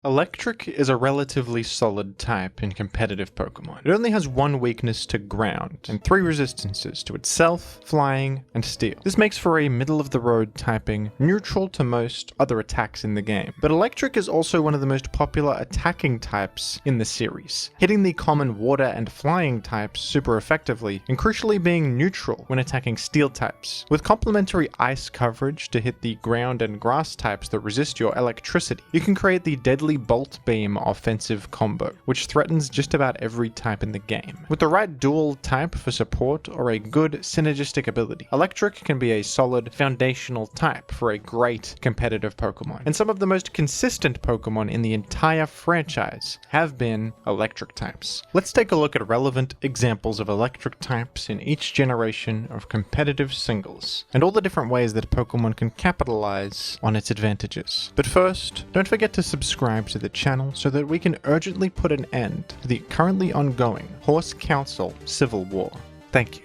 Electric is a relatively solid type in competitive Pokemon. It only has one weakness to ground, and 3 resistances to itself, flying, and steel. This makes for a middle-of-the-road typing, neutral to most other attacks in the game. But Electric is also one of the most popular attacking types in the series, hitting the common water and flying types super effectively, and crucially being neutral when attacking steel types, with complementary ice coverage to hit the ground and grass types that resist your electricity. You can create the deadly Bolt Beam offensive combo, which threatens just about every type in the game. With the right dual type for support or a good synergistic ability, Electric can be a solid foundational type for a great competitive Pokemon. And some of the most consistent Pokemon in the entire franchise have been Electric types. Let's take a look at relevant examples of Electric types in each generation of competitive singles, and all the different ways that Pokemon can capitalize on its advantages. But first, don't forget to subscribe to the channel so that we can urgently put an end to the currently ongoing Horse Council civil war. Thank you.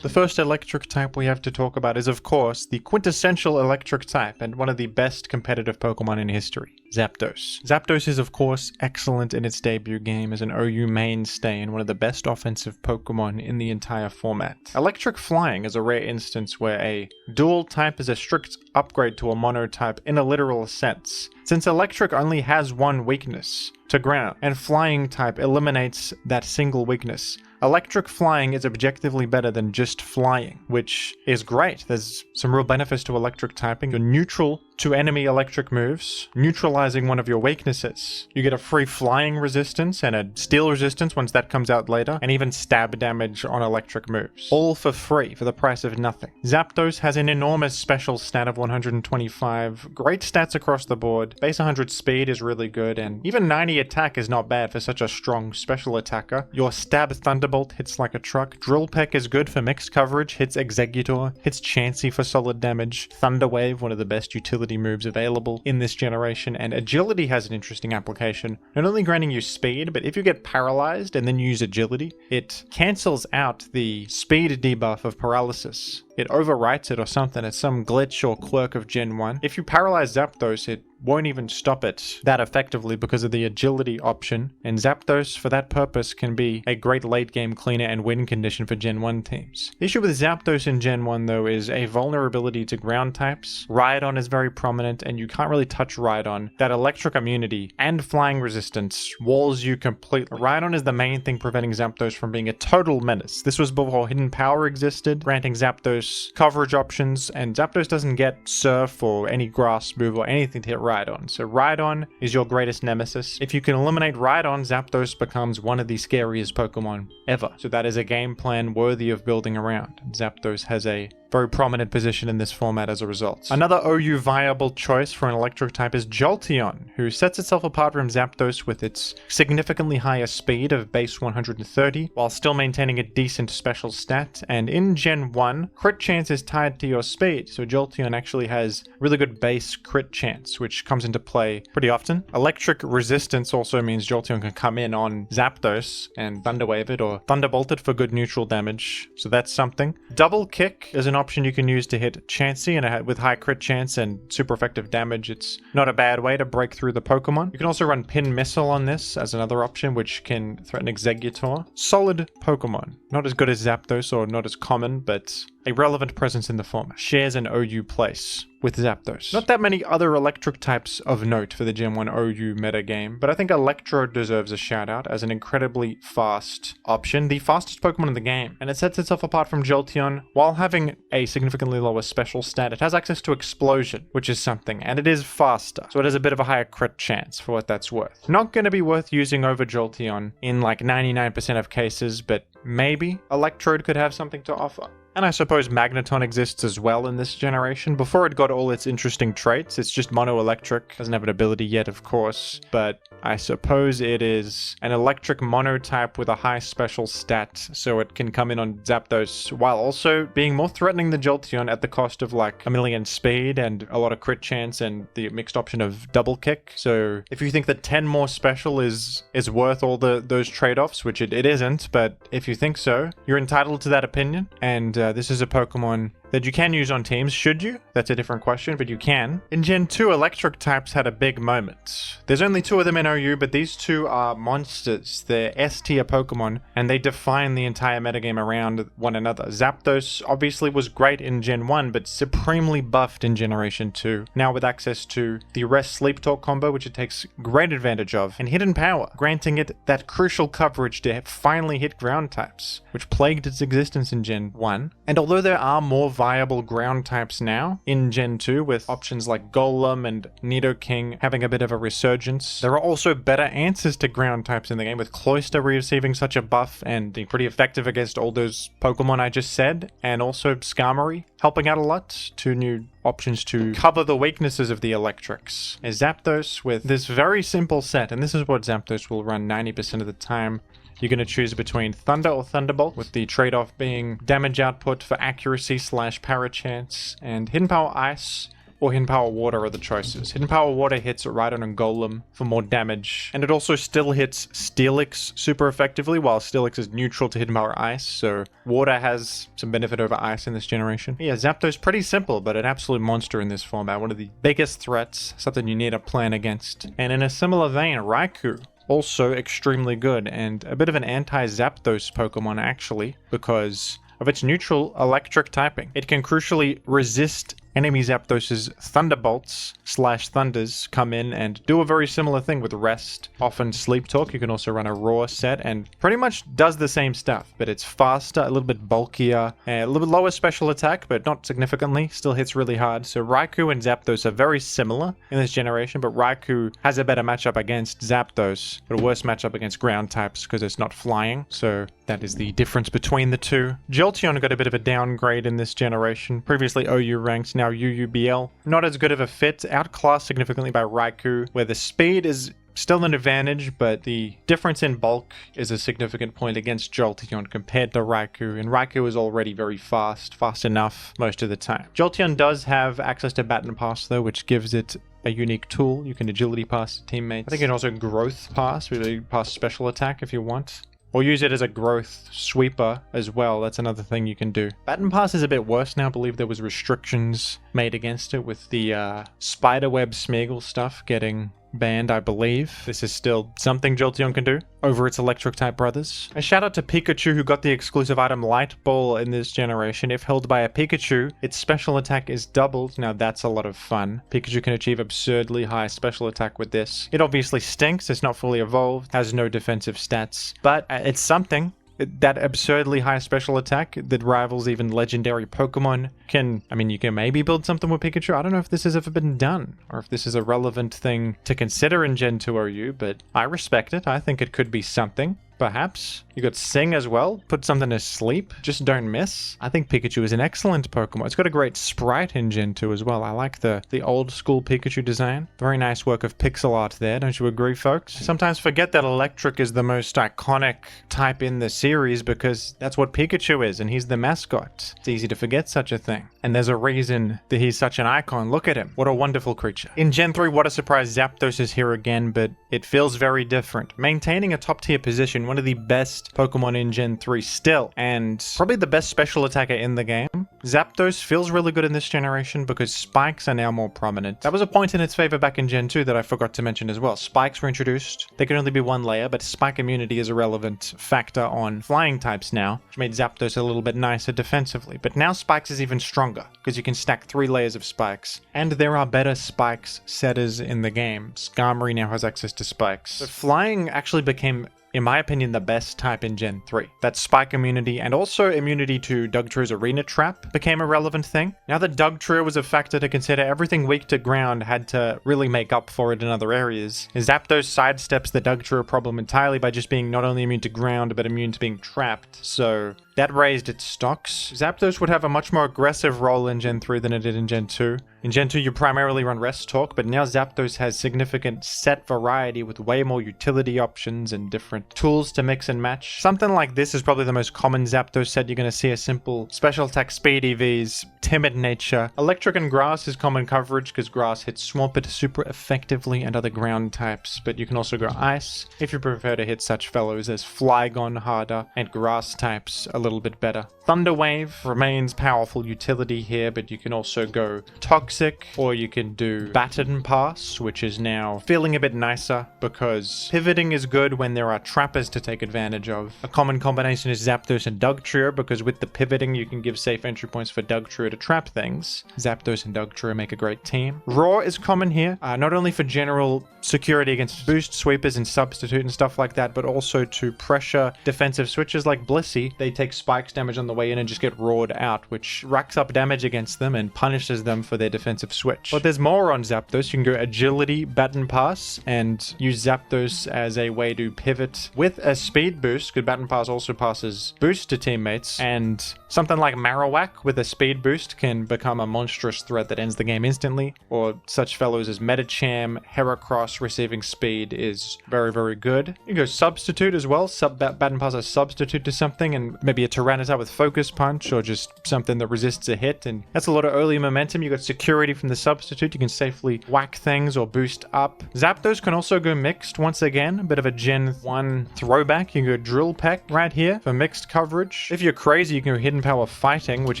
The first electric type we have to talk about is, of course, the quintessential electric type and one of the best competitive Pokemon in history, Zapdos. Zapdos is, of course, excellent in its debut game as an OU mainstay and one of the best offensive Pokemon in the entire format. Electric Flying is a rare instance where a dual type is a strict upgrade to a mono type in a literal sense, since Electric only has one weakness, to ground, and Flying type eliminates that single weakness. Electric Flying is objectively better than just flying, which is great. There's some real benefits to electric typing. You're neutral to enemy electric moves, neutralizing one of your weaknesses. You get a free flying resistance and a steel resistance once that comes out later, and even stab damage on electric moves. All for free, for the price of nothing. Zapdos has an enormous special stat of 125, great stats across the board, base 100 speed is really good, and even 90 attack is not bad for such a strong special attacker. Your stab Thunderbolt hits like a truck, Drill Peck is good for mixed coverage, hits Exeggutor, hits Chansey for solid damage, Thunder Wave, one of the best utility moves available in this generation, and Agility has an interesting application, not only granting you speed, but if you get paralyzed and then use Agility, it cancels out the speed debuff of paralysis. It overwrites it or something. It's some glitch or quirk of Gen 1. If you paralyze Zapdos, it won't even stop it that effectively because of the agility option, and Zapdos for that purpose can be a great late game cleaner and win condition for Gen 1 teams. The issue with Zapdos in Gen 1 though is a vulnerability to ground types. Rhydon is very prominent and you can't really touch Rhydon. That electric immunity and flying resistance walls you completely. Rhydon is the main thing preventing Zapdos from being a total menace. This was before Hidden Power existed, granting Zapdos coverage options, and Zapdos doesn't get Surf or any grass move or anything to hit Rhydon. So Rhydon is your greatest nemesis. If you can eliminate Rhydon, Zapdos becomes one of the scariest Pokemon ever. So that is a game plan worthy of building around. Zapdos has a very prominent position in this format as a result. Another OU viable choice for an electric type is Jolteon, who sets itself apart from Zapdos with its significantly higher speed of base 130, while still maintaining a decent special stat, and in Gen 1, crit chance is tied to your speed, so Jolteon actually has really good base crit chance, which comes into play pretty often. Electric resistance also means Jolteon can come in on Zapdos and Thunder Wave it or Thunderbolt it for good neutral damage, so that's something. Double Kick is an option you can use to hit Chansey, and with high crit chance and super effective damage, it's not a bad way to break through the Pokemon. You can also run Pin Missile on this as another option, which can threaten Exeggutor. Solid Pokemon. Not as good as Zapdos or not as common, but a relevant presence in the format. Shares an OU place with Zapdos. Not that many other electric types of note for the Gen 1 OU metagame, but I think Electro deserves a shout out as an incredibly fast option, the fastest Pokemon in the game, and it sets itself apart from Jolteon while having a significantly lower special stat. It has access to Explosion, which is something, and it is faster, so it has a bit of a higher crit chance for what that's worth. Not going to be worth using over Jolteon in like 99% of cases, but maybe Electrode could have something to offer. And I suppose Magneton exists as well in this generation. Before it got all its interesting traits, it's just mono-electric. Doesn't have an ability yet, of course, but I suppose it is an electric mono type with a high special stat, so it can come in on Zapdos while also being more threatening than Jolteon at the cost of like 1,000,000 speed and a lot of crit chance and the mixed option of double kick. So if you think that 10 more special is worth all those trade-offs, which it isn't, but if you think so, you're entitled to that opinion, and this is a Pokemon that you can use on teams. Should you? That's a different question, but you can. In Gen 2, electric types had a big moment. There's only 2 of them in OU, but these 2 are monsters. They're S-tier Pokemon, and they define the entire metagame around one another. Zapdos obviously was great in Gen 1, but supremely buffed in Generation 2. Now with access to the Rest Sleep Talk combo, which it takes great advantage of, and Hidden Power, granting it that crucial coverage to finally hit ground types, which plagued its existence in Gen 1. And although there are more viable ground types now in Gen 2, with options like Golem and Nidoking having a bit of a resurgence, there are also better answers to ground types in the game, with Cloyster receiving such a buff and being pretty effective against all those Pokemon I just said, and also Skarmory helping out a lot. 2 new options to cover the weaknesses of the electrics. Is Zapdos with this very simple set, and this is what Zapdos will run 90% of the time. You're going to choose between Thunder or Thunderbolt, with the trade-off being damage output for accuracy / para chance, and Hidden Power Ice or Hidden Power Water are the choices. Hidden Power Water hits Rhydon and Golem for more damage, and it also still hits Steelix super effectively, while Steelix is neutral to Hidden Power Ice, so Water has some benefit over Ice in this generation. Yeah, Zapdos pretty simple, but an absolute monster in this format. One of the biggest threats, something you need a plan against. And in a similar vein, Raikou, also extremely good, and a bit of an anti-Zapdos Pokemon actually, because of its neutral electric typing. It can crucially resist enemy Zapdos' Thunderbolts / Thunders come in and do a very similar thing with Rest, often Sleep Talk. You can also run a Roar set and pretty much does the same stuff, but it's faster, a little bit bulkier, a little bit lower special attack, but not significantly, still hits really hard. So Raikou and Zapdos are very similar in this generation, but Raikou has a better matchup against Zapdos, but a worse matchup against ground types because it's not flying, so that is the difference between the 2. Jolteon got a bit of a downgrade in this generation, previously OU ranked, now UUBL. Not as good of a fit, outclassed significantly by Raikou, where the speed is still an advantage, but the difference in bulk is a significant point against Jolteon compared to Raikou, and Raikou is already very fast enough most of the time. Jolteon does have access to Baton Pass though, which gives it a unique tool. You can agility pass to teammates. I think you can also growth pass, really pass special attack if you want. Or use it as a growth sweeper as well. That's another thing you can do. Baton Pass is a bit worse now. I believe there was restrictions made against it with the Spiderweb Smeagol stuff getting banned, I believe. This is still something Jolteon can do over its electric type brothers. A shout out to Pikachu, who got the exclusive item Light Ball in this generation. If held by a Pikachu, its special attack is doubled. Now that's a lot of fun. Pikachu can achieve absurdly high special attack with this. It obviously stinks, it's not fully evolved, has no defensive stats, but it's something. That absurdly high special attack that rivals even legendary Pokemon you can maybe build something with Pikachu. I don't know if this has ever been done, or if this is a relevant thing to consider in Gen 2 OU, but I respect it. I think it could be something. Perhaps. You got Sing as well. Put something to sleep. Just don't miss. I think Pikachu is an excellent Pokemon. It's got a great sprite in Gen 2 as well. I like the old school Pikachu design. Very nice work of pixel art there. Don't you agree, folks? Sometimes forget that electric is the most iconic type in the series because that's what Pikachu is, and he's the mascot. It's easy to forget such a thing. And there's a reason that he's such an icon. Look at him. What a wonderful creature. In Gen 3, what a surprise. Zapdos is here again, but it feels very different. Maintaining a top tier position, one of the best Pokemon in Gen 3 still, and probably the best special attacker in the game. Zapdos feels really good in this generation because spikes are now more prominent. That was a point in its favor back in Gen 2 that I forgot to mention as well. Spikes were introduced. They can only be one layer, but spike immunity is a relevant factor on flying types now, which made Zapdos a little bit nicer defensively. But now spikes is even stronger because you can stack 3 layers of spikes, and there are better spikes setters in the game. Skarmory now has access to spikes. But flying actually became, in my opinion, the best type in Gen 3. That spike immunity and also immunity to Dugtrio's Arena Trap became a relevant thing. Now that Dugtrio was a factor to consider, everything weak to ground had to really make up for it in other areas. Zapdos sidesteps the Dugtrio problem entirely by just being not only immune to ground, but immune to being trapped. So that raised its stocks. Zapdos would have a much more aggressive role in Gen 3 than it did in Gen 2. In Gen 2, you primarily run Rest Talk, but now Zapdos has significant set variety with way more utility options and different tools to mix and match. Something like this is probably the most common Zapdos set. You're going to see a simple special attack speed EVs, timid nature. Electric and Grass is common coverage because Grass hits Swampert super effectively and other ground types, but you can also go Ice if you prefer to hit such fellows as Flygon harder and Grass types a little bit better. Thunder Wave remains powerful utility here, but you can also go Toxic, or you can do Baton Pass, which is now feeling a bit nicer because pivoting is good when there are trappers to take advantage of. A common combination is Zapdos and Dugtrio, because with the pivoting you can give safe entry points for Dugtrio to trap things. Zapdos and Dugtrio make a great team. Roar is common here, not only for general security against boost sweepers and substitute and stuff like that, but also to pressure defensive switches like Blissey. They take spikes damage on the way in and just get roared out, which racks up damage against them and punishes them for their defensive switch. But there's more on Zapdos. You can go Agility, Baton Pass, and use Zapdos as a way to pivot with a speed boost, because Baton Pass also passes boost to teammates, and something like Marowak with a speed boost can become a monstrous threat that ends the game instantly, or such fellows as Medicham, Heracross receiving speed is very, very good. You can go Substitute as well. Baton Pass a substitute to something, and maybe a Tyranitar with Focus Punch, or just something that resists a hit, and that's a lot of early momentum. You got security from the substitute. You can safely whack things or boost up. Zapdos can also go mixed once again, a bit of a Gen 1 throwback. You can go Drill Peck right here for mixed coverage. If you're crazy, you can go Hidden Power Fighting, which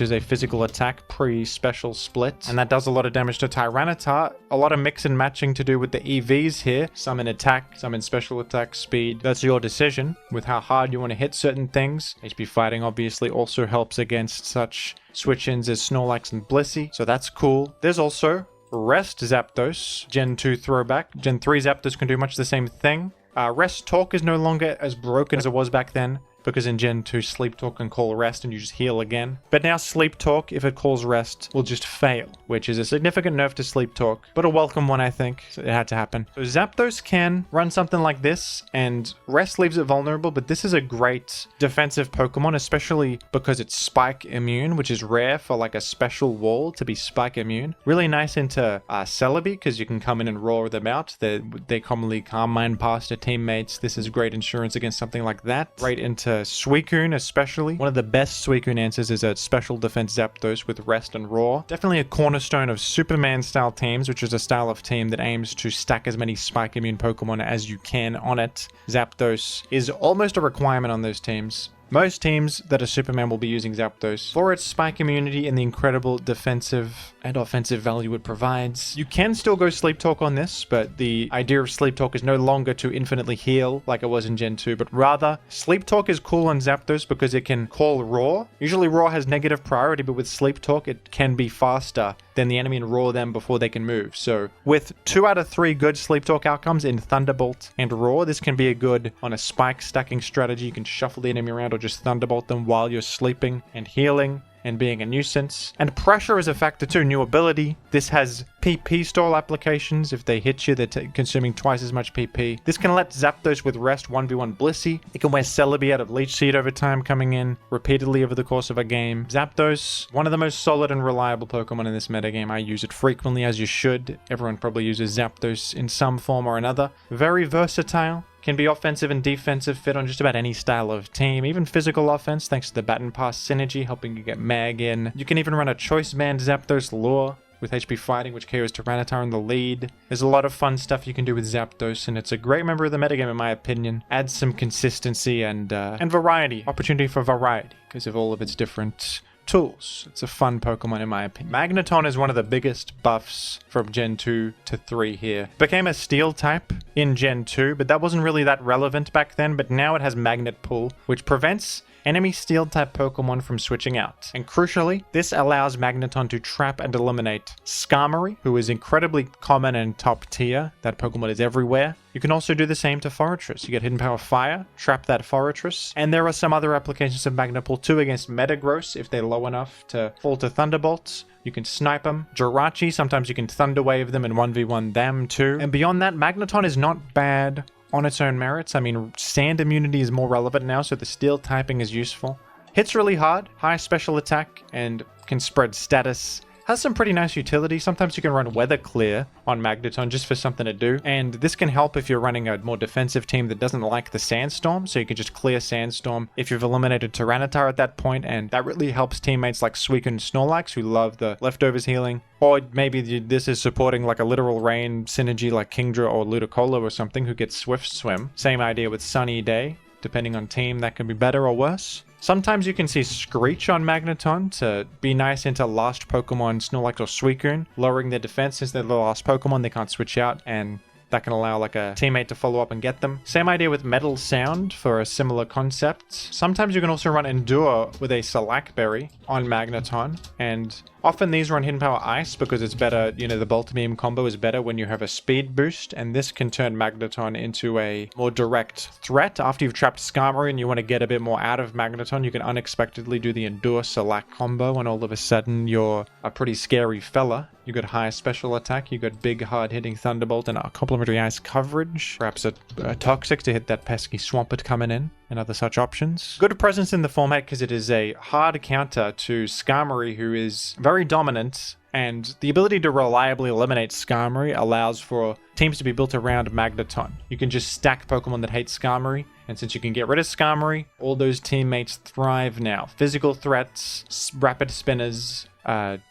is a physical attack pre-special split, and that does a lot of damage to Tyranitar. A lot of mix and matching to do with the EVs here. Some in attack, some in special attack speed. That's your decision with how hard you want to hit certain things. HP Fighting obviously also helps against such switch-ins as Snorlax and Blissey, so that's cool. There's also Rest Zapdos, Gen 2 throwback. Gen 3 Zapdos can do much the same thing. Rest Talk is no longer as broken as it was back then, because in Gen 2 Sleep Talk can call rest and you just heal again. But now Sleep Talk, if it calls rest, will just fail, which is a significant nerf to Sleep Talk, but a welcome one, I think. So it had to happen. So Zapdos can run something like this, and rest leaves it vulnerable, but this is a great defensive Pokemon, especially because it's Spike immune, which is rare for like a special wall to be Spike immune. Really nice into Celebi, because you can come in and roar them out. They commonly Calm Mind Pass to teammates. This is great insurance against something like that. Right into Suicune especially. One of the best Suicune answers is a special defense Zapdos with Rest and Roar. Definitely a cornerstone of Superman style teams, which is a style of team that aims to stack as many Spike immune Pokemon as you can on it. Zapdos is almost a requirement on those teams. Most teams that are Superman will be using Zapdos for its spike immunity and the incredible defensive and offensive value it provides. You can still go Sleep Talk on this, but the idea of Sleep Talk is no longer to infinitely heal like it was in Gen 2, but rather Sleep Talk is cool on Zapdos because it can call Roar. Usually Roar has negative priority, but with Sleep Talk it can be faster than the enemy and roar them before they can move. So with 2 out of 3 good Sleep Talk outcomes in Thunderbolt and Roar, this can be a good on a spike stacking strategy. You can shuffle the enemy around or just Thunderbolt them while you're sleeping and healing and being a nuisance. And pressure is a factor too. New ability. This has PP stall applications. If they hit you, they're consuming twice as much PP. This can let Zapdos with Rest 1v1 Blissey. It can wear Celebi out of Leech Seed over time, coming in repeatedly over the course of a game. Zapdos, one of the most solid and reliable Pokemon in this metagame. I use it frequently, as you should. Everyone probably uses Zapdos in some form or another. Very versatile. Can be offensive and defensive, fit on just about any style of team, even physical offense thanks to the Baton Pass synergy, helping you get Mag in. You can even run a Choice Band Zapdos Lure with HP Fighting, which KOs Tyranitar in the lead. There's a lot of fun stuff you can do with Zapdos, and it's a great member of the metagame in my opinion. Adds some consistency and variety, opportunity for variety, because of all of its different tools. It's a fun Pokemon in my opinion. Magneton is one of the biggest buffs from Gen 2 to 3 here. Became a Steel type in Gen 2, but that wasn't really that relevant back then, but now it has Magnet Pull, which prevents enemy Steel type Pokemon from switching out. And crucially, this allows Magneton to trap and eliminate Skarmory, who is incredibly common and top tier. That Pokemon is everywhere. You can also do the same to Forretress. You get Hidden Power Fire, trap that Forretress, and there are some other applications of Magnet Pull too against Metagross if they're low enough to fall to Thunderbolts. You can snipe them. Jirachi, sometimes you can Thunder Wave them and 1v1 them too. And beyond that, Magneton is not bad on its own merits. I mean, Sand immunity is more relevant now, so the Steel typing is useful. Hits really hard, high special attack, and can spread status. Has some pretty nice utility. Sometimes you can run Weather Clear on Magneton just for something to do. And this can help if you're running a more defensive team that doesn't like the Sandstorm. So you can just clear Sandstorm if you've eliminated Tyranitar at that point. And that really helps teammates like Suicune and Snorlax who love the leftovers healing. Or maybe this is supporting like a Literal Rain synergy like Kingdra or Ludicolo or something who gets Swift Swim. Same idea with Sunny Day. Depending on team, that can be better or worse. Sometimes you can see Screech on Magneton to be nice into last Pokemon Snorlax or Suicune, lowering their defense since they're the last Pokemon, they can't switch out, and that can allow like a teammate to follow up and get them. Same idea with Metal Sound for a similar concept. Sometimes you can also run Endure with a Salackberry on Magneton, and often these run Hidden Power Ice because it's better, you know, the Bolt Beam combo is better when you have a speed boost, and this can turn Magneton into a more direct threat. After you've trapped Skarmory and you want to get a bit more out of Magneton, you can unexpectedly do the Endure Salack combo, and all of a sudden you're a pretty scary fella. You got high special attack, you got big hard-hitting Thunderbolt and a complementary ice coverage, perhaps a Toxic to hit that pesky Swampert coming in, and other such options. Good presence in the format because it is a hard counter to Skarmory, who is very dominant, and the ability to reliably eliminate Skarmory allows for teams to be built around Magneton. You can just stack Pokemon that hate Skarmory, and since you can get rid of Skarmory, all those teammates thrive now. Physical threats, rapid spinners,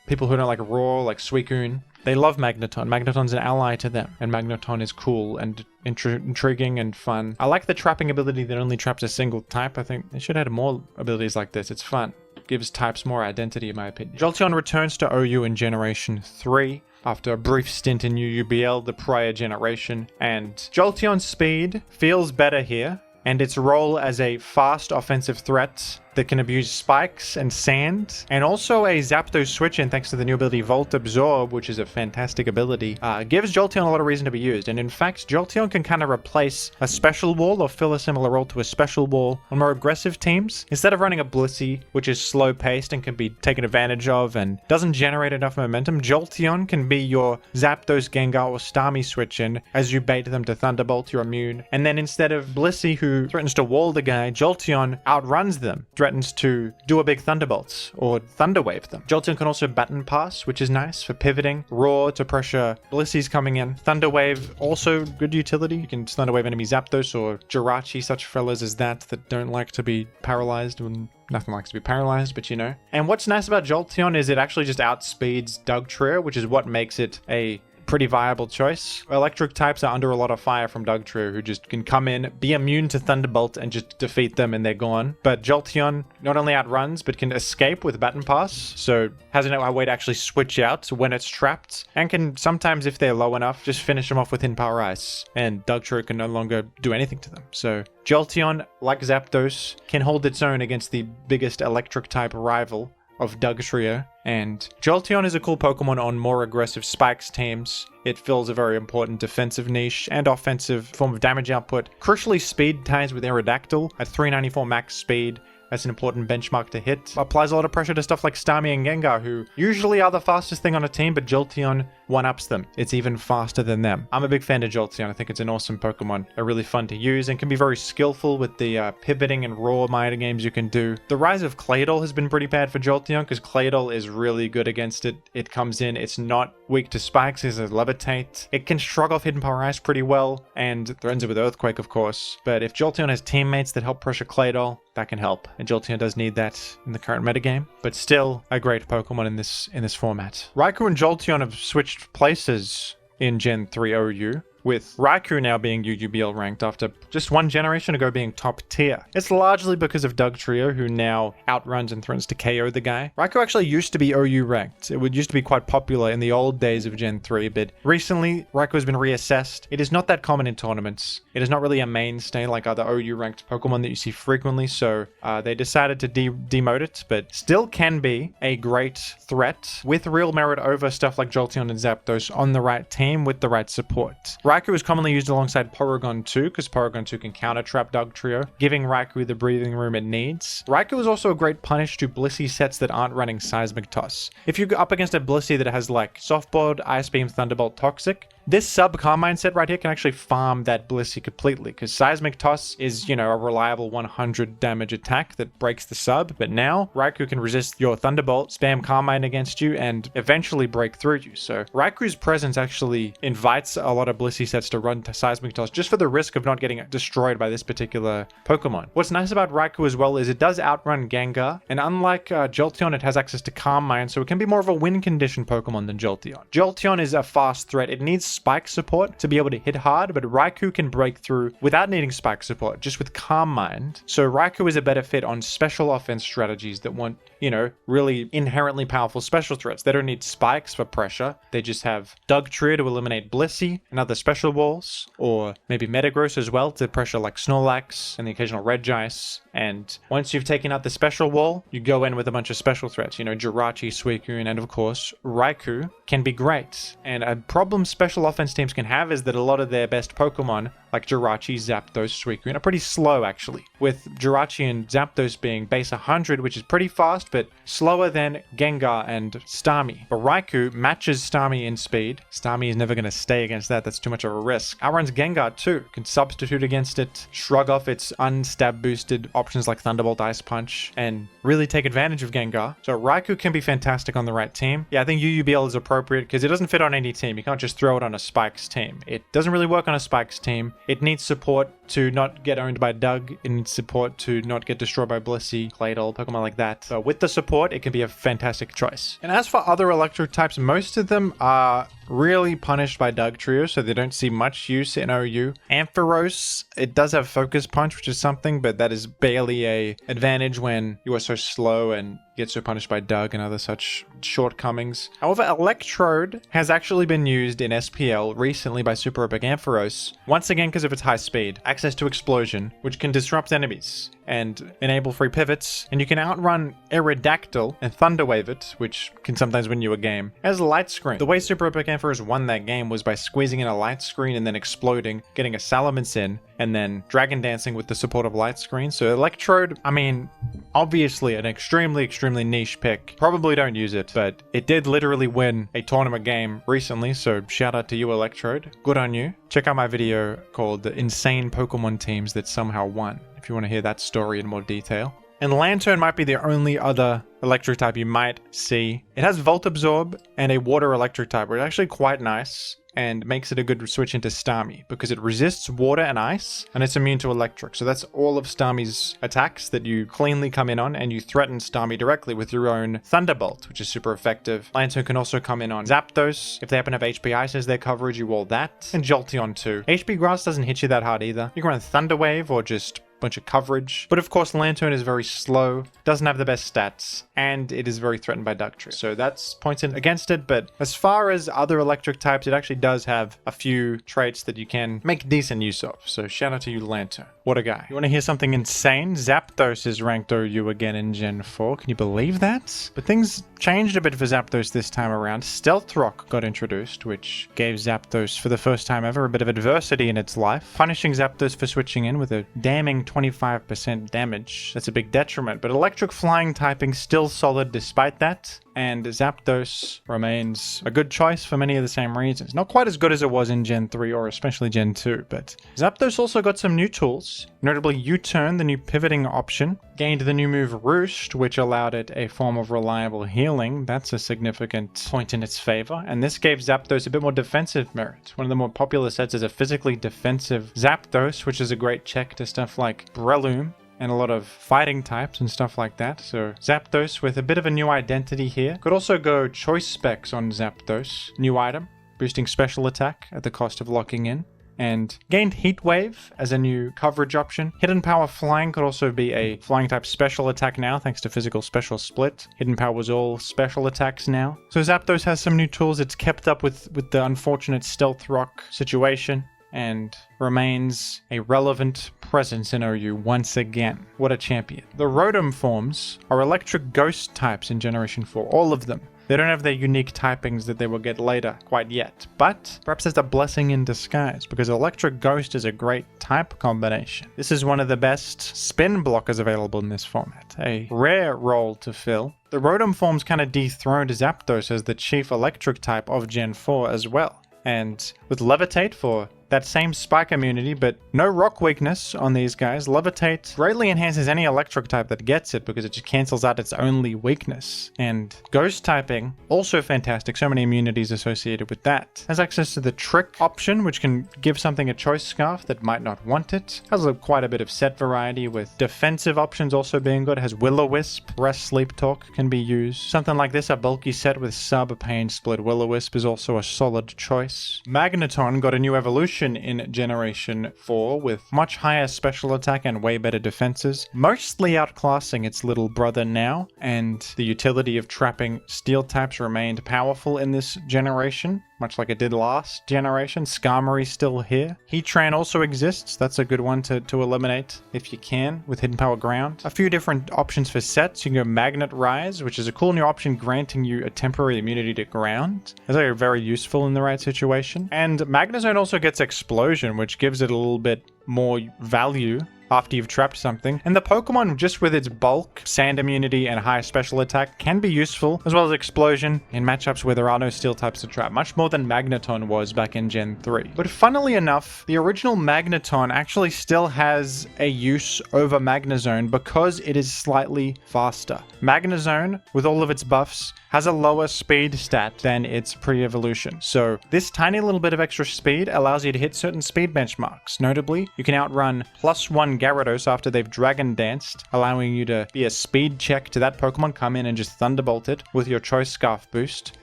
people who don't like Roar, like Suicune, they love Magneton. Magneton's an ally to them, and Magneton is cool and intriguing and fun. I like the trapping ability that only traps a single type. I think they should have more abilities like this. It's fun. Gives types more identity, in my opinion. Jolteon returns to OU in Generation 3 after a brief stint in UUBL the prior generation, and Jolteon's speed feels better here, and its role as a fast offensive threat that can abuse spikes and sand, and also a Zapdos switch-in thanks to the new ability Volt Absorb, which is a fantastic ability, gives Jolteon a lot of reason to be used. And in fact, Jolteon can kind of replace a special wall or fill a similar role to a special wall on more aggressive teams. Instead of running a Blissey, which is slow-paced and can be taken advantage of and doesn't generate enough momentum, Jolteon can be your Zapdos, Gengar, or Starmie switch-in as you bait them to Thunderbolt, you're immune. And then instead of Blissey, who threatens to wall the guy, Jolteon outruns them, threatens to do a big Thunderbolt or Thunder Wave them. Jolteon can also Button Pass, which is nice for pivoting. Roar to pressure Blissey's coming in. Thunder Wave, also good utility. You can Thunder Wave enemy Zapdos or Jirachi, such fellas as that don't like to be paralyzed when nothing likes to be paralyzed, but you know. And what's nice about Jolteon is it actually just outspeeds Dugtrio, which is what makes it a pretty viable choice. Electric types are under a lot of fire from Dugtrio, who just can come in, be immune to Thunderbolt, and just defeat them and they're gone. But Jolteon not only outruns, but can escape with Button Pass, so has a way to actually switch out when it's trapped, and can sometimes, if they're low enough, just finish them off with Hidden Power Ice, and Dugtrio can no longer do anything to them. So Jolteon, like Zapdos, can hold its own against the biggest electric type rival of Dugtrio, and Jolteon is a cool Pokemon on more aggressive Spikes teams. It fills a very important defensive niche and offensive form of damage output. Crucially, speed ties with Aerodactyl at 394 max speed. That's an important benchmark to hit. Applies a lot of pressure to stuff like Starmie and Gengar, who usually are the fastest thing on a team, but Jolteon one-ups them. It's even faster than them. I'm a big fan of Jolteon. I think it's an awesome Pokemon. They're really fun to use and can be very skillful with the pivoting and raw meta games you can do. The rise of Claydol has been pretty bad for Jolteon because Claydol is really good against it. It comes in, it's not weak to spikes, it's a levitate. It can shrug off Hidden Power Ice pretty well and threatens it with Earthquake, of course. But if Jolteon has teammates that help pressure Claydol, that can help. And Jolteon does need that in the current metagame, but still a great Pokemon in this format. Raikou and Jolteon have switched places in Gen 3 OU, with Raikou now being UUBL ranked after just one generation ago being top tier. It's largely because of Dugtrio, who now outruns and threatens to KO the guy. Raikou actually used to be OU ranked. It used to be quite popular in the old days of Gen 3, but recently Raikou has been reassessed. It is not that common in tournaments. It is not really a mainstay like other OU ranked Pokemon that you see frequently, so they decided to demote it, but still can be a great threat with real merit over stuff like Jolteon and Zapdos on the right team with the right support. Raikou is commonly used alongside Porygon 2 because Porygon 2 can counter-trap Dugtrio, giving Raikou the breathing room it needs. Raikou is also a great punish to Blissey sets that aren't running Seismic Toss. If you go up against a Blissey that has like Softboard, Ice Beam, Thunderbolt, Toxic, this sub-Carmine set right here can actually farm that Blissey completely, because Seismic Toss is, you know, a reliable 100 damage attack that breaks the sub, but now Raikou can resist your Thunderbolt, spam Carmine against you, and eventually break through you. So Raikou's presence actually invites a lot of Blissey ability sets to run Seismic Toss just for the risk of not getting destroyed by this particular Pokemon. What's nice about Raikou as well is it does outrun Gengar, and unlike Jolteon, it has access to Calm Mind, so it can be more of a win condition Pokemon than Jolteon. Jolteon is a fast threat. It needs spike support to be able to hit hard, but Raikou can break through without needing spike support, just with Calm Mind. So Raikou is a better fit on special offense strategies that want, you know, really inherently powerful special threats. They don't need spikes for pressure. They just have Dugtrio to eliminate Blissey and other special walls, or maybe Metagross as well to pressure like Snorlax and the occasional Regice. And once you've taken out the special wall, you go in with a bunch of special threats. You know, Jirachi, Suicune, and of course, Raikou can be great. And a problem special offense teams can have is that a lot of their best Pokemon, like Jirachi, Zapdos, Suicune, are pretty slow actually. With Jirachi and Zapdos being base 100, which is pretty fast, but slower than Gengar and Starmie. But Raikou matches Starmie in speed. Starmie is never going to stay against that. That's too much of a risk. Outruns Gengar too. Can substitute against it, shrug off its unstab boosted options like Thunderbolt, Ice Punch, and really take advantage of Gengar. So Raikou can be fantastic on the right team. Yeah, I think UUBL is appropriate because it doesn't fit on any team. You can't just throw it on a Spikes team. It doesn't really work on a Spikes team. It needs support to not get owned by Doug. It needs support to not get destroyed by Blissey, Claydol, Pokemon like that. So with the support, it can be a fantastic choice. And as for other electric types, most of them are really punished by Dugtrio, so they don't see much use in OU. Ampharos, it does have Focus Punch, which is something, but that is barely a advantage when you are so slow and get so punished by Doug and other such shortcomings. However, Electrode has actually been used in SPL recently by Super Epic Ampharos, once again because of its high speed, access to Explosion, which can disrupt enemies and enable free pivots, and you can outrun Aerodactyl and Thunderwave it, which can sometimes win you a game, as Light Screen. The way Super Epic Ampharos won that game was by squeezing in a Light Screen and then exploding, getting a Salamence in, and then Dragon Dancing with the support of Light Screen. So Electrode, I mean, obviously an extremely niche pick. Probably don't use it, but it did literally win a tournament game recently, so shout out to you, Electrode. Good on you. Check out my video called The Insane Pokemon Teams That Somehow Won, if you want to hear that story in more detail. And Lantern might be the only other electric type you might see. It has Volt Absorb and a water electric type, which is actually quite nice and makes it a good switch into Starmie because it resists water and ice and it's immune to electric. So that's all of Starmie's attacks that you cleanly come in on, and you threaten Starmie directly with your own Thunderbolt, which is super effective. Lantern can also come in on Zapdos. If they happen to have HP Ice as their coverage, you wall that. And Jolteon too. HP Grass doesn't hit you that hard either. You can run Thunder Wave or just bunch of coverage. But of course, Lantern is very slow, doesn't have the best stats, and it is very threatened by Dugtrio. So that's points against it. But as far as other electric types, it actually does have a few traits that you can make decent use of. So shout out to you, Lantern. What a guy. You want to hear something insane? Zapdos is ranked OU again in Gen 4. Can you believe that? But things changed a bit for Zapdos this time around. Stealth Rock got introduced, which gave Zapdos, for the first time ever, a bit of adversity in its life, punishing Zapdos for switching in with a damning 25% damage. That's a big detriment, but electric flying typing still solid despite that, and Zapdos remains a good choice for many of the same reasons. Not quite as good as it was in Gen 3 or especially Gen 2, but Zapdos also got some new tools, notably U-Turn, the new pivoting option, gained the new move Roost, which allowed it a form of reliable healing. That's a significant point in its favor, and this gave Zapdos a bit more defensive merit. One of the more popular sets is a physically defensive Zapdos, which is a great check to stuff like Breloom and a lot of fighting types and stuff like that. So Zapdos with a bit of a new identity here. Could also go choice specs on Zapdos. New item, boosting special attack at the cost of locking in. And gained Heat Wave as a new coverage option. Hidden Power Flying could also be a flying type special attack now, thanks to Physical Special Split. Hidden Power was all special attacks now. So Zapdos has some new tools. It's kept up with the unfortunate Stealth Rock situation and remains a relevant presence in OU once again. What a champion. The Rotom forms are electric ghost types in Generation 4, all of them. They don't have their unique typings that they will get later quite yet, but perhaps it's a blessing in disguise because Electric Ghost is a great type combination. This is one of the best spin blockers available in this format, a rare role to fill. The Rotom forms kind of dethroned Zapdos as the chief electric type of Gen 4 as well. And with Levitate for that same spike immunity, but no rock weakness on these guys. Levitate greatly enhances any electric type that gets it because it just cancels out its only weakness. And ghost typing, also fantastic. So many immunities associated with that. Has access to the trick option, which can give something a choice scarf that might not want it. Has quite a bit of set variety with defensive options also being good. Has Will-O-Wisp, Rest, Sleep, Talk can be used. Something like this, a bulky set with Sub, Pain, Split, Will-O-Wisp is also a solid choice. Magneton got a new evolution in Generation 4 with much higher special attack and way better defenses, mostly outclassing its little brother now, and the utility of trapping steel types remained powerful in this generation, much like it did last generation. Skarmory's still here. Heatran also exists. That's a good one to eliminate if you can with Hidden Power Ground. A few different options for sets. You can go Magnet Rise, which is a cool new option granting you a temporary immunity to ground. That's like very useful in the right situation. And Magnezone also gets Explosion, which gives it a little bit more value after you've trapped something. And the Pokemon, just with its bulk, sand immunity, and high special attack, can be useful, as well as Explosion in matchups where there are no steel types to trap, much more than Magneton was back in Gen 3. But funnily enough, the original Magneton actually still has a use over Magnezone because it is slightly faster. Magnezone, with all of its buffs, has a lower speed stat than its pre-evolution. So this tiny little bit of extra speed allows you to hit certain speed benchmarks. Notably, you can outrun +1 Gyarados after they've Dragon Danced, allowing you to be a speed check to that Pokemon, come in and just Thunderbolt it with your Choice Scarf boost,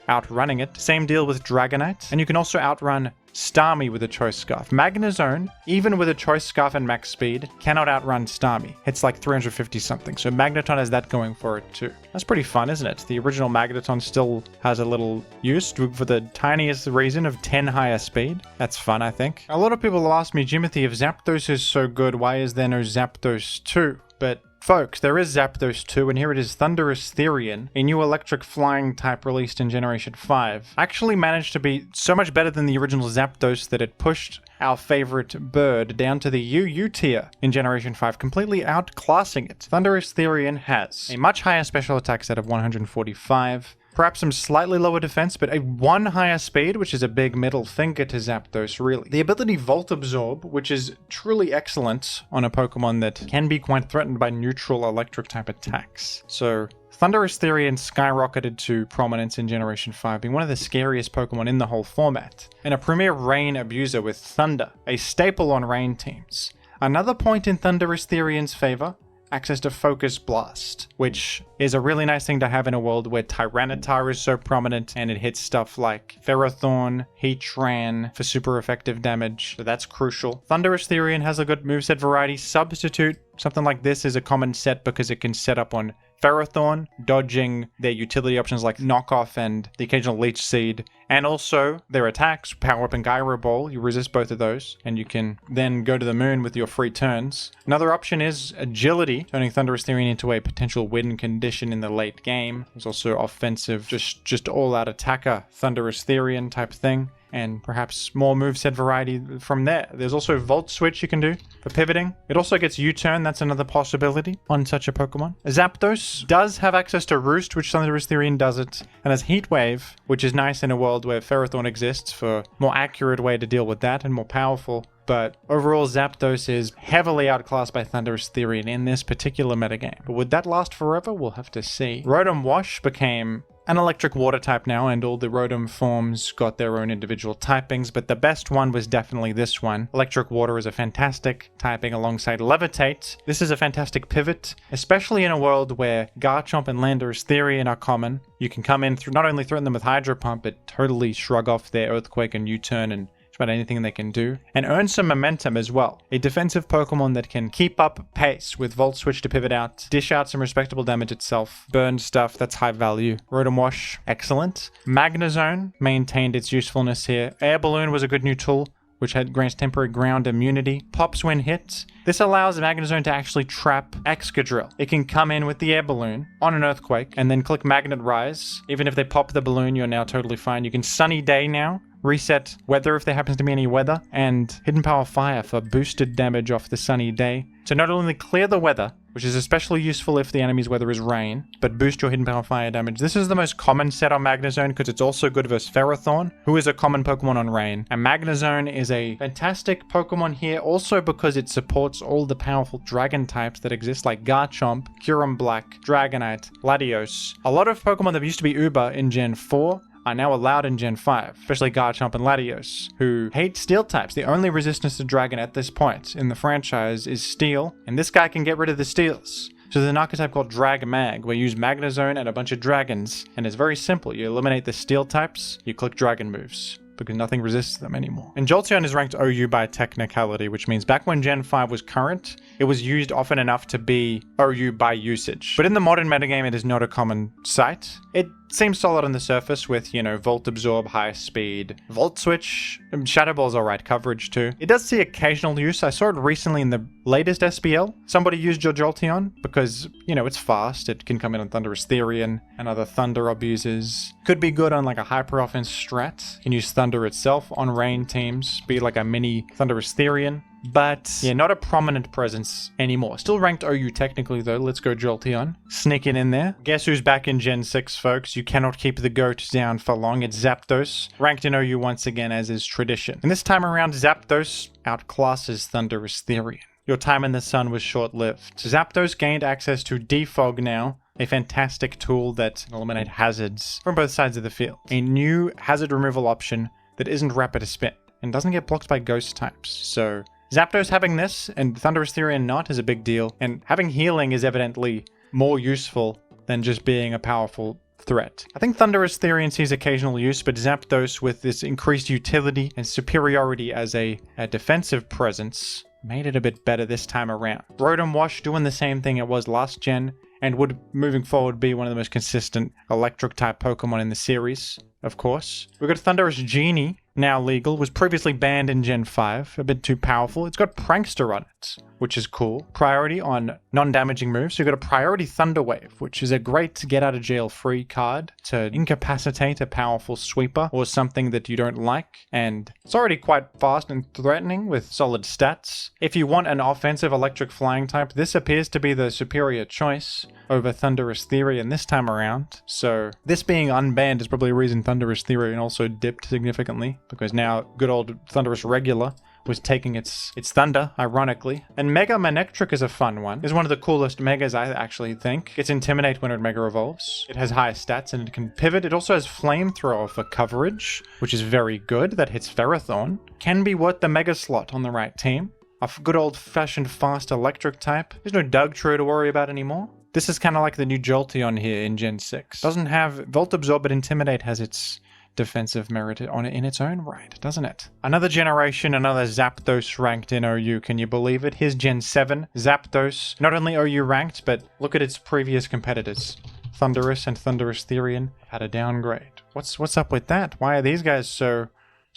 outrunning it. Same deal with Dragonite. And you can also outrun Starmie with a Choice Scarf. Magnezone, even with a Choice Scarf and max speed, cannot outrun Starmie. It's like 350 something, so Magneton has that going for it too. That's pretty fun, isn't it? The original Magneton still has a little use for the tiniest reason of 10 higher speed. That's fun, I think. A lot of people will ask me, Jimothy, if Zapdos is so good, why is there no Zapdos 2? But folks, there is Zapdos 2, and here it is. Thundurus Therian, a new electric flying type released in Generation 5, actually managed to be so much better than the original Zapdos that it pushed our favorite bird down to the UU tier in Generation 5, completely outclassing it. Thundurus Therian has a much higher special attack set of 145, perhaps some slightly lower defense, but a 1 higher speed, which is a big middle finger to Zapdos, really. The ability Volt Absorb, which is truly excellent on a Pokemon that can be quite threatened by neutral electric type attacks. So Thundurus Therian skyrocketed to prominence in Generation 5, being one of the scariest Pokemon in the whole format, and a premier rain abuser with Thunder, a staple on rain teams. Another point in Thundurus Therian's favor, access to Focus Blast, which is a really nice thing to have in a world where Tyranitar is so prominent and it hits stuff like Ferrothorn, Heatran for super effective damage, so that's crucial. Thundurus Therian has a good moveset variety. Substitute, something like this, is a common set because it can set up on Ferrothorn, dodging their utility options like Knockoff and the occasional Leech Seed, and also their attacks, Power Up and Gyro Ball. You resist both of those, and you can then go to the moon with your free turns. Another option is Agility, turning Thundurus Therian into a potential win condition in the late game. There's also offensive, just all-out attacker Thundurus Therian type thing, and perhaps more moveset variety from there. There's also Volt Switch you can do for pivoting. It also gets U-Turn, that's another possibility on such a Pokemon. Zapdos does have access to Roost, which Thundurus Therian doesn't, and has Heat Wave, which is nice in a world where Ferrothorn exists for a more accurate way to deal with that and more powerful. But overall, Zapdos is heavily outclassed by Thundurus Therian in this particular metagame. But would that last forever? We'll have to see. Rotom Wash became an electric water type now, and all the Rotom forms got their own individual typings, but the best one was definitely this one. Electric Water is a fantastic typing alongside Levitate. This is a fantastic pivot, especially in a world where Garchomp and Landorus Therian are common. You can come in through, not only threaten them with Hydro Pump, but totally shrug off their Earthquake and U-Turn and just about anything they can do, and earn some momentum as well. A defensive Pokemon that can keep up pace with Volt Switch to pivot out, dish out some respectable damage itself, burn stuff that's high value. Rotom Wash, excellent. Magnezone maintained its usefulness here. Air Balloon was a good new tool, which grants temporary ground immunity. Pops when hit. This allows Magnezone to actually trap Excadrill. It can come in with the Air Balloon on an Earthquake and then click Magnet Rise. Even if they pop the balloon, you're now totally fine. You can Sunny Day now reset weather if there happens to be any weather, and hidden power fire for boosted damage off the sunny day. So not only clear the weather, which is especially useful if the enemy's weather is rain, but boost your hidden power fire damage. This is the most common set on Magnezone because it's also good versus Ferrothorn, who is a common Pokemon on rain. And Magnezone is a fantastic Pokemon here also because it supports all the powerful dragon types that exist like Garchomp, Kyurem Black, Dragonite, Latios. A lot of Pokemon that used to be Uber in Gen 4 are now allowed in Gen 5, especially Garchomp and Latios, who hate Steel types. The only resistance to Dragon at this point in the franchise is Steel, and this guy can get rid of the Steels. So there's an archetype called Drag Mag, where you use Magnezone and a bunch of dragons, and it's very simple. You eliminate the Steel types, you click Dragon moves, because nothing resists them anymore. And Jolteon is ranked OU by technicality, which means back when Gen 5 was current, it was used often enough to be OU by usage. But in the modern metagame, it is not a common sight. It seems solid on the surface with, Volt Absorb, High Speed, Volt Switch, Shadow Ball's alright coverage too. It does see occasional use. I saw it recently in the latest SBL. Somebody used your Jolteon because, it's fast. It can come in on Thunderous Therian and other Thunder abuses. Could be good on like a Hyper Offense strat. Can use Thunder itself on rain teams, be like a mini Thunderous Therian. But yeah, not a prominent presence anymore. Still ranked OU technically though. Let's go Jolteon. Sneak it in there. Guess who's back in Gen 6, folks? You cannot keep the goat down for long. It's Zapdos. Ranked in OU once again as is tradition. And this time around, Zapdos outclasses Thunderous Therian. Your time in the sun was short-lived. Zapdos gained access to Defog now, a fantastic tool that can eliminate hazards from both sides of the field. A new hazard removal option that isn't Rapid Spin and doesn't get blocked by ghost types. So Zapdos having this and Thunderous Therian not is a big deal, and having healing is evidently more useful than just being a powerful threat. I think Thunderous Therian sees occasional use, but Zapdos with this increased utility and superiority as a defensive presence made it a bit better this time around. Rotom Wash doing the same thing it was last gen, and would moving forward be one of the most consistent electric type Pokemon in the series, of course. We've got Thunderous Genie, now legal, was previously banned in Gen 5, a bit too powerful. It's got Prankster on it, which is cool. Priority on non-damaging moves. So you've got a priority Thunder Wave, which is a great get out of jail free card to incapacitate a powerful sweeper or something that you don't like. And it's already quite fast and threatening with solid stats. If you want an offensive electric flying type, this appears to be the superior choice over Thunderous Therian this time around. So this being unbanned is probably a reason Thunderous Therian also dipped significantly, because now good old Thunderous Regular was taking its thunder, ironically. And Mega Manectric is a fun one. It's one of the coolest Megas, I actually think. It's Intimidate when it Mega Evolves. It has high stats and it can pivot. It also has Flamethrower for coverage, which is very good. That hits Ferrothorn. Can be worth the Mega slot on the right team. A good old-fashioned fast electric type. There's no Dugtrio to worry about anymore. This is kind of like the new Jolteon here in Gen 6. Doesn't have Volt Absorb, but Intimidate has its defensive merit on it in its own right, doesn't it? Another generation, another Zapdos ranked in OU. Can you believe it? Here's Gen 7. Zapdos, not only OU ranked, but look at its previous competitors. Thunderous and Thunderous Therian had a downgrade. What's up with that? Why are these guys so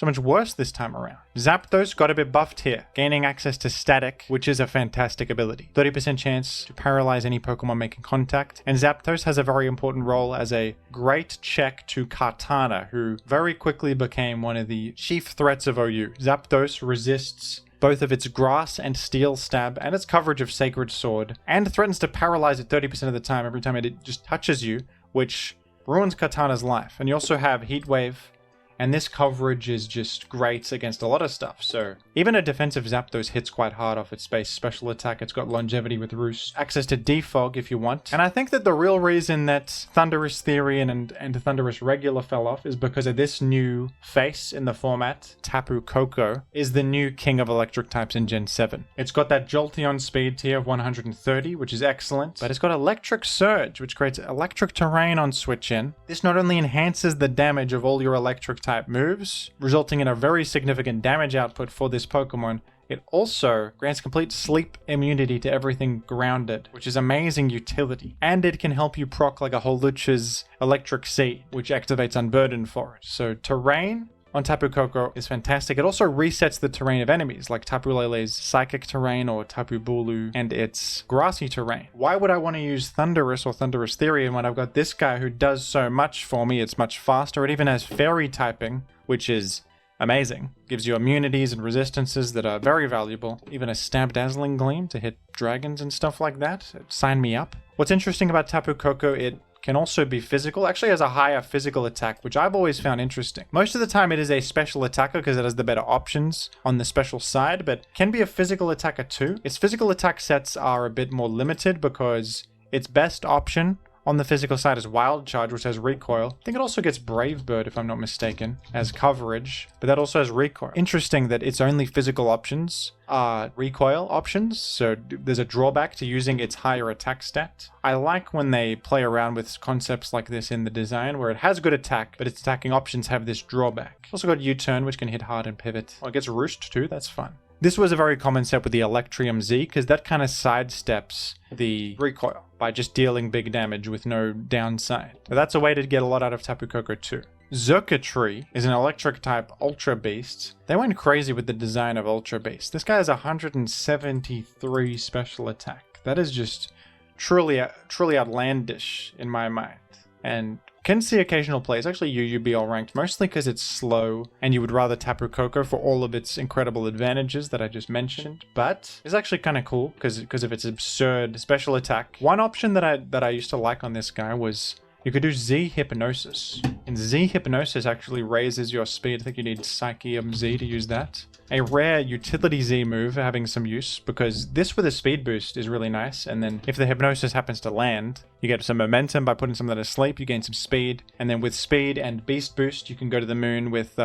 much worse this time around? Zapdos got a bit buffed here, gaining access to Static, which is a fantastic ability. 30% chance to paralyze any Pokemon making contact, and Zapdos has a very important role as a great check to Kartana, who very quickly became one of the chief threats of OU. Zapdos resists both of its Grass and Steel Stab and its coverage of Sacred Sword, and threatens to paralyze it 30% of the time every time it just touches you, which ruins Kartana's life. And you also have Heat Wave, and this coverage is just great against a lot of stuff. So even a defensive Zapdos hits quite hard off its base special attack. It's got longevity with Roost, access to Defog if you want. And I think that the real reason that Thunderous Therian and Thunderous Regular fell off is because of this new face in the format. Tapu Koko is the new king of electric types in Gen 7. It's got that Jolteon speed tier of 130, which is excellent, but it's got Electric Surge, which creates electric terrain on switch in. This not only enhances the damage of all your electric type moves, resulting in a very significant damage output for this Pokemon, it also grants complete sleep immunity to everything grounded, which is amazing utility. And it can help you proc like a Holucha's Electric Sea, which activates Unburden for it. So terrain on Tapu Koko is fantastic. It also resets the terrain of enemies, like Tapu Lele's Psychic terrain or Tapu Bulu and its grassy terrain. Why would I want to use Thunderous or Thunderous Therian when I've got this guy who does so much for me? It's much faster. It even has Fairy typing, which is amazing. Gives you immunities and resistances that are very valuable. Even a Stab Dazzling Gleam to hit dragons and stuff like that. Sign me up. What's interesting about Tapu Koko, it can also be physical. Actually has a higher physical attack, which I've always found interesting. Most of the time it is a special attacker because it has the better options on the special side, but can be a physical attacker too. Its physical attack sets are a bit more limited because its best option on the physical side is Wild Charge, which has recoil. I think it also gets Brave Bird, if I'm not mistaken, as coverage, but that also has recoil. Interesting that its only physical options are recoil options, so there's a drawback to using its higher attack stat. I like when they play around with concepts like this in the design, where it has good attack, but its attacking options have this drawback. Also got U-Turn, which can hit hard and pivot. Oh, it gets Roost too, that's fun. This was a very common set with the Electrium Z, because that kind of sidesteps the recoil by just dealing big damage with no downside. But that's a way to get a lot out of Tapu Koko too. Xurkitree is an electric type Ultra Beast. They went crazy with the design of Ultra Beast. This guy has 173 special attack. That is just truly outlandish in my mind. And can see occasional plays, actually UUBL ranked, mostly because it's slow and you would rather Tapu Koko for all of its incredible advantages that I just mentioned, but it's actually kind of cool because of its absurd special attack. One option that I used to like on this guy was you could do Z Hypnosis, and Z Hypnosis actually raises your speed. I think you need Psychium Z to use that. A rare utility Z move having some use, because this with a speed boost is really nice, and then if the Hypnosis happens to land, you get some momentum by putting something to sleep, you gain some speed, and then with speed and beast boost, you can go to the moon with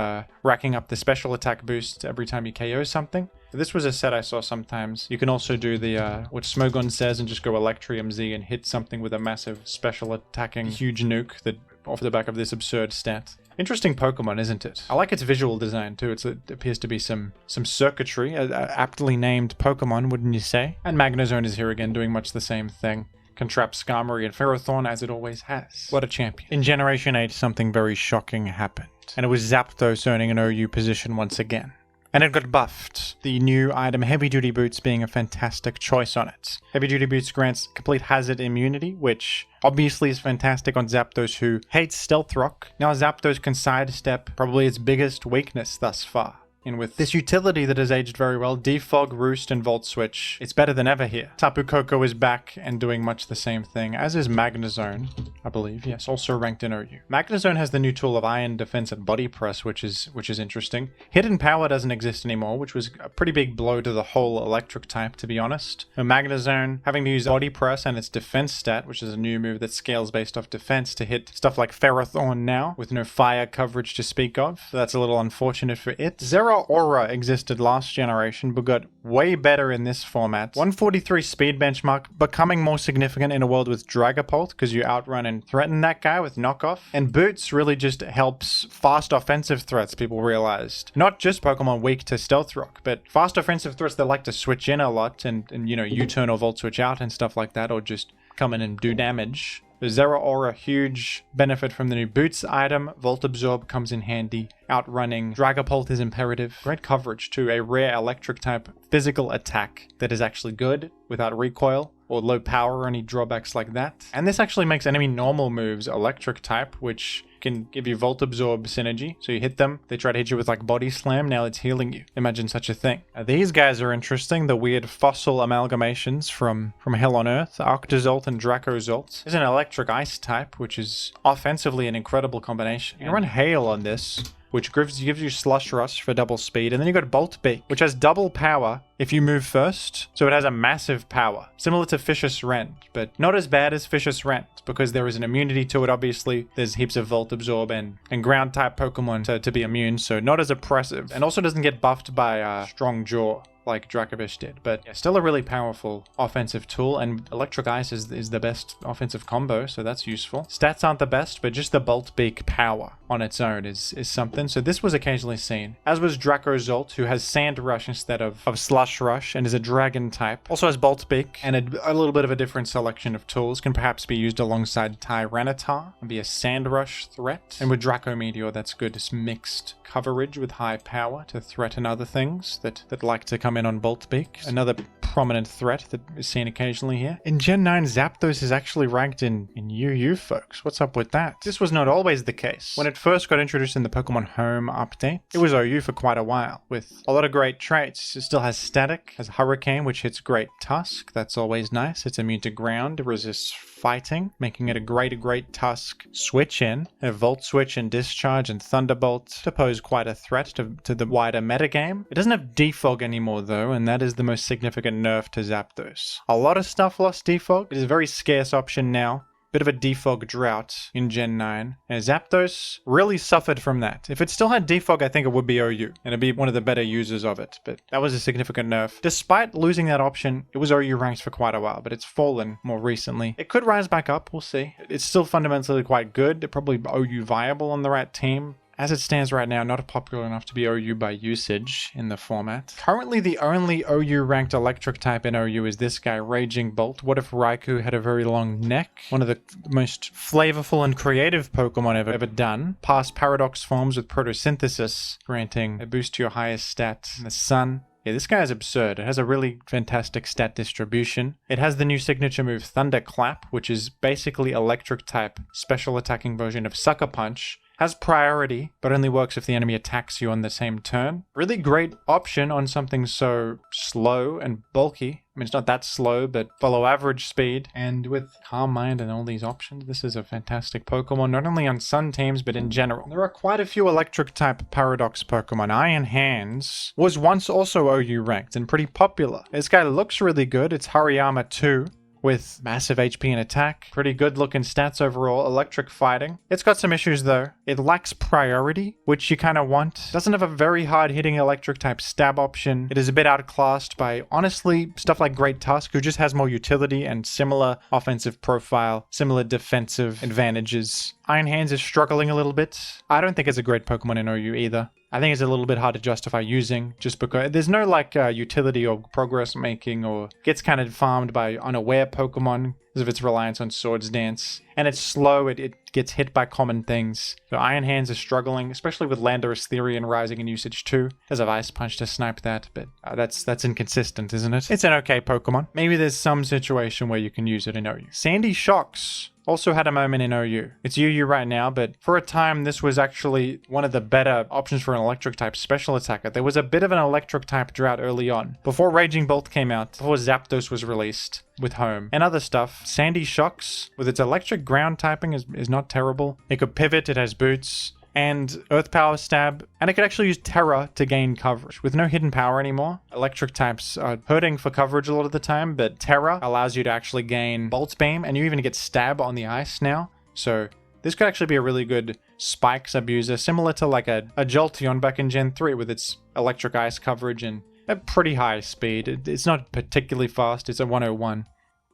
racking up the special attack boost every time you KO something. This was a set I saw sometimes. You can also do the what Smogon says and just go Electrium Z and hit something with a massive special attacking huge nuke that off the back of this absurd stat. Interesting Pokemon, isn't it? I like its visual design too. It appears to be some circuitry, aptly named Pokemon, wouldn't you say? And Magnezone is here again doing much the same thing. Can trap Skarmory and Ferrothorn as it always has. What a champion. In Generation 8, something very shocking happened. And it was Zapdos earning an OU position once again. And it got buffed. The new item Heavy Duty Boots being a fantastic choice on it. Heavy Duty Boots grants complete hazard immunity, which obviously is fantastic on Zapdos, who hates Stealth Rock. Now Zapdos can sidestep probably its biggest weakness thus far. And with this utility that has aged very well, Defog, Roost, and Volt Switch, it's better than ever here. Tapu Koko is back and doing much the same thing, as is Magnezone, I believe. Yes, also ranked in OU. Magnezone has the new tool of Iron Defense and Body Press, which is interesting. Hidden Power doesn't exist anymore, which was a pretty big blow to the whole electric type, to be honest. But Magnezone having to use Body Press and its defense stat, which is a new move that scales based off defense to hit stuff like Ferrothorn now, with no fire coverage to speak of. So that's a little unfortunate for it. Aura existed last generation, but got way better in this format. 143 speed benchmark, becoming more significant in a world with Dragapult, because you outrun and threaten that guy with knockoff. And Boots really just helps fast offensive threats, people realized. Not just Pokemon weak to Stealth Rock, but fast offensive threats that like to switch in a lot and you know, U-turn or Volt Switch out and stuff like that, or just come in and do damage. The Zeraora, huge benefit from the new Boots item. Volt Absorb comes in handy. Outrunning Dragapult is imperative. Great coverage too. A rare electric type physical attack that is actually good without recoil or low power or any drawbacks like that. And this actually makes enemy normal moves electric type, which can give you Volt Absorb synergy. So you hit them, they try to hit you with like Body Slam, now it's healing you. Imagine such a thing. These guys are interesting, the weird fossil amalgamations from Hell on Earth. Arctozolt and Dracozolt. There's an electric ice type, which is offensively an incredible combination. You can run Hail on this, which gives you Slush Rush for double speed. And then you got Bolt Beak, which has double power if you move first. So it has a massive power, similar to Vicious Rend, but not as bad as Vicious Rend, because there is an immunity to it, obviously. There's heaps of Volt Absorb and ground type Pokemon to be immune, so not as oppressive. And also doesn't get buffed by Strong Jaw like Dracovish did, but yeah, still a really powerful offensive tool, and Electric Ice is the best offensive combo, so that's useful. Stats aren't the best, but just the Bolt Beak power on its own is something, so this was occasionally seen. As was Dracozolt, who has Sand Rush instead of Slush Rush, and is a Dragon type. Also has Bolt Beak, and a little bit of a different selection of tools, can perhaps be used alongside Tyranitar, and be a Sand Rush threat. And with Draco Meteor, that's good, it's mixed coverage with high power to threaten other things that like to come in on Bolt Beak. Another prominent threat that is seen occasionally here. In Gen 9, Zapdos is actually ranked in UU, folks. What's up with that? This was not always the case. When it first got introduced in the Pokemon Home update, it was OU for quite a while, with a lot of great traits. It still has Static, has Hurricane, which hits Great Tusk. That's always nice. It's immune to ground, resists fighting, making it a great Tusk switch in. A Volt Switch and Discharge and Thunderbolt to pose quite a threat to the wider metagame. It doesn't have Defog anymore though, and that is the most significant nerf to Zapdos. A lot of stuff lost Defog. It is a very scarce option now. Bit of a defog drought in Gen 9, and Zapdos really suffered from that. If it still had defog, I think it would be OU, and it'd be one of the better users of it, but that was a significant nerf. Despite losing that option, it was OU ranks for quite a while, but it's fallen more recently. It could rise back up, we'll see. It's still fundamentally quite good, probably OU viable on the right team. As it stands right now, not popular enough to be OU by usage in the format. Currently, the only OU ranked electric type in OU is this guy, Raging Bolt. What if Raikou had a very long neck? One of the most flavorful and creative Pokemon ever done. Past Paradox forms with Photosynthesis, granting a boost to your highest stat in the sun. Yeah, this guy is absurd. It has a really fantastic stat distribution. It has the new signature move Thunderclap, which is basically electric type special attacking version of Sucker Punch. Has priority, but only works if the enemy attacks you on the same turn. Really great option on something so slow and bulky. I mean, it's not that slow, but below average speed. And with Calm Mind and all these options, this is a fantastic Pokemon, not only on Sun teams, but in general. There are quite a few electric-type Paradox Pokemon. Iron Hands was once also OU ranked and pretty popular. This guy looks really good. It's Hariyama 2. With massive HP and attack, pretty good looking stats overall, electric fighting. It's got some issues though. It lacks priority, which you kind of want. Doesn't have a very hard hitting electric type stab option. It is a bit outclassed by, honestly, stuff like Great Tusk, who just has more utility and similar offensive profile, similar defensive advantages. Iron Hands is struggling a little bit. I don't think it's a great Pokemon in OU either. I think it's a little bit hard to justify using just because there's no like utility or progress making, or gets kind of farmed by unaware Pokemon because of its reliance on Swords Dance. And it's slow, it gets hit by common things. So Iron Hands is struggling, especially with Landorus Therian rising in usage too. Does have Ice Punch to snipe that, but that's inconsistent, isn't it? It's an okay Pokemon. Maybe there's some situation where you can use it in OU. Sandy Shocks also had a moment in OU. It's UU right now, but for a time this was actually one of the better options for an electric type special attacker. There was a bit of an electric type drought early on. Before Raging Bolt came out, before Zapdos was released with Home and other stuff, Sandy Shocks with its electric ground typing is not terrible. It could pivot, it has boots, and Earth Power Stab, and it could actually use Terra to gain coverage. With no hidden power anymore, electric types are hurting for coverage a lot of the time, but Terra allows you to actually gain Bolt Beam, and you even get Stab on the ice now. So this could actually be a really good Spikes abuser, similar to like a Jolteon back in Gen 3 with its electric ice coverage and a pretty high speed. It's not particularly fast, it's a 101,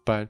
but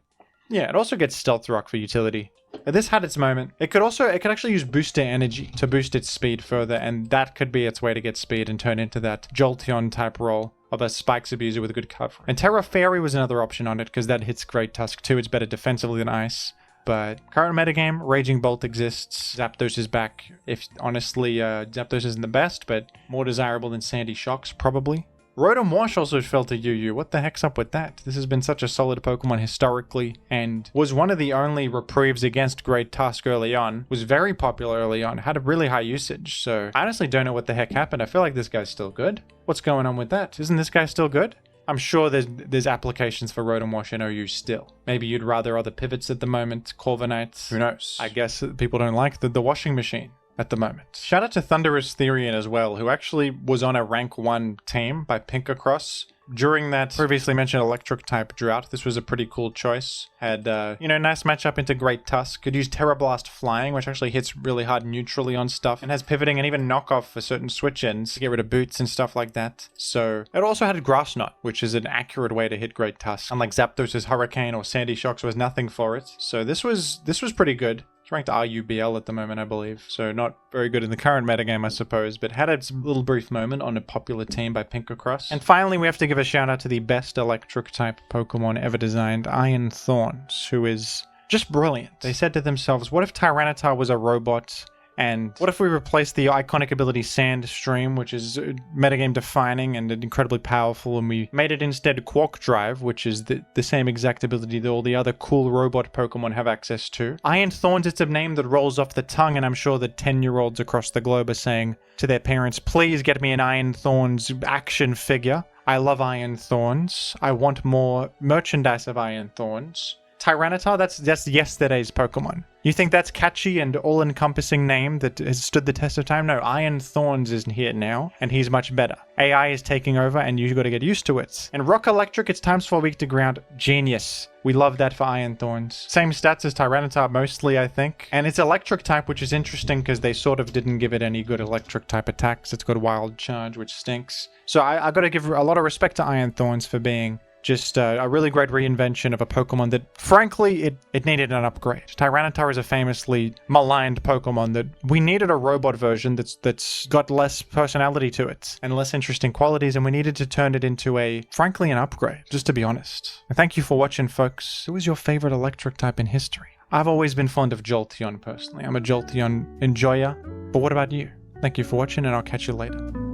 yeah, it also gets Stealth Rock for utility. This had its moment. It could actually use Booster Energy to boost its speed further, and that could be its way to get speed and turn into that Jolteon type role of a Spikes abuser with a good cover. And Terra Fairy was another option on it, because that hits Great Tusk too. It's better defensively than Ice. But current metagame, Raging Bolt exists. Zapdos is back. If honestly, Zapdos isn't the best, but more desirable than Sandy Shocks, probably. Rotom Wash also fell to UU. What the heck's up with that? This has been such a solid Pokemon historically, and was one of the only reprieves against Great Tusk early on. Was very popular early on, had a really high usage, so I honestly don't know what the heck happened. I feel like this guy's still good. What's going on with that? Isn't this guy still good? I'm sure there's applications for Rotom Wash in OU still. Maybe you'd rather other pivots at the moment, Corviknight, who knows? I guess people don't like the washing machine at the moment. Shout out to Thunderous Therian as well, who actually was on a rank 1 team by Pinkacross. During that previously mentioned electric type drought, this was a pretty cool choice. Had, nice matchup into Great Tusk. Could use Terra Blast Flying, which actually hits really hard neutrally on stuff, and has pivoting and even knockoff for certain switch ends to get rid of boots and stuff like that. So, it also had Grass Knot, which is an accurate way to hit Great Tusk. Unlike Zapdos' Hurricane or Sandy Shocks was nothing for it. So this was pretty good. It's ranked RUBL at the moment, I believe. So not very good in the current metagame, I suppose, but had a little brief moment on a popular team by Pinkacross. And finally, we have to give a shout out to the best electric type Pokemon ever designed, Iron Thorns, who is just brilliant. They said to themselves, what if Tyranitar was a robot And what if we replace the iconic ability Sandstream, which is metagame defining and incredibly powerful, and we made it instead Quark Drive, which is the same exact ability that all the other cool robot Pokemon have access to. Iron Thorns, it's a name that rolls off the tongue, and I'm sure that 10-year-olds across the globe are saying to their parents, please get me an Iron Thorns action figure. I love Iron Thorns. I want more merchandise of Iron Thorns. Tyranitar, that's yesterday's Pokemon. You think that's catchy and all-encompassing name that has stood the test of time? No, Iron Thorns is here now, and he's much better. AI is taking over, and you've got to get used to it. And Rock Electric, it's times 4 weak to ground. Genius. We love that for Iron Thorns. Same stats as Tyranitar mostly, I think. And it's electric type, which is interesting because they sort of didn't give it any good electric type attacks. It's got Wild Charge, which stinks. So I got to give a lot of respect to Iron Thorns for being just a really great reinvention of a Pokemon that, frankly, it needed an upgrade. Tyranitar is a famously maligned Pokemon that we needed a robot version that's got less personality to it and less interesting qualities, and we needed to turn it into frankly, an upgrade, just to be honest. And thank you for watching, folks. Who is your favorite electric type in history? I've always been fond of Jolteon, personally. I'm a Jolteon enjoyer, but what about you? Thank you for watching, and I'll catch you later.